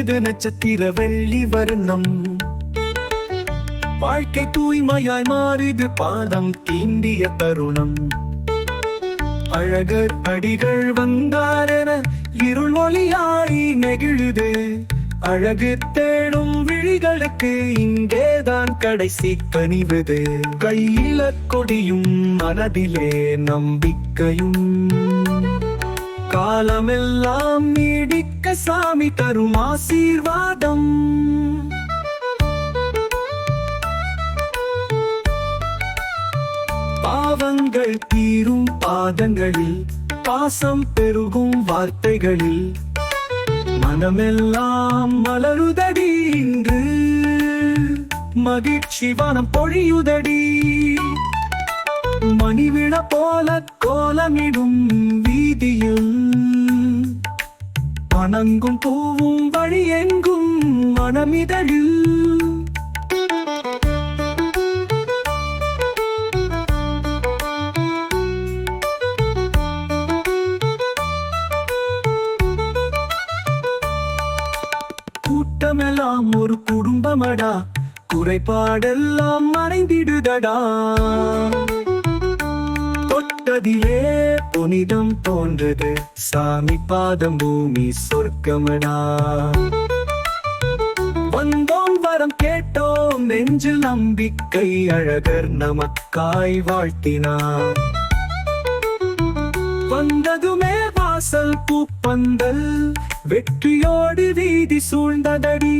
மின்னுது நட்சத்திர வெள்ளி வர்ணம். வாழ்க்கை தூய்மையாய் மாறுது பாதம் தீண்டிய தருணம். அழகர் அடிகள் வந்தாரென இருள் ஒளியாய் நெகிழுது. அழகு தேடும் விழிகளுக்கு இங்கேதான் கடைசி கனிவது. கையில கொடியும் மனதிலே நம்பிக்கையும். காலமெல்லாம் நீடிக்க சாமி தரும் ஆசீர்வாதம். பாவங்கள் தீரும் பாதங்களில், பாசம் பெருகும் வார்த்தைகளில், மனமெல்லாம் மலருதடி இன்று. மகிழ்ச்சி வனம் பொழியுதடி. மணிவிழ போல கோலமிடும் வீதியில், வணங்கும் பூவும் வழி எங்கும் மனமிதழில். கூட்டமெல்லாம் ஒரு குடும்பமடா, குறைபாடெல்லாம் மறைந்திடுதடா. தொட்டதிலே புனிதம் தோன்றது, சாமி பாதம் பூமி சொர்க்கமடா. வந்தோம் வரம் கேட்டோம் நெஞ்சில் நம்பிக்கை, அழகர் நமக்காய் வாழ்த்தினார். வந்ததுமே வாசல் பூப்பந்தல், வெற்றியோடு வீதி சூழ்ந்ததடி.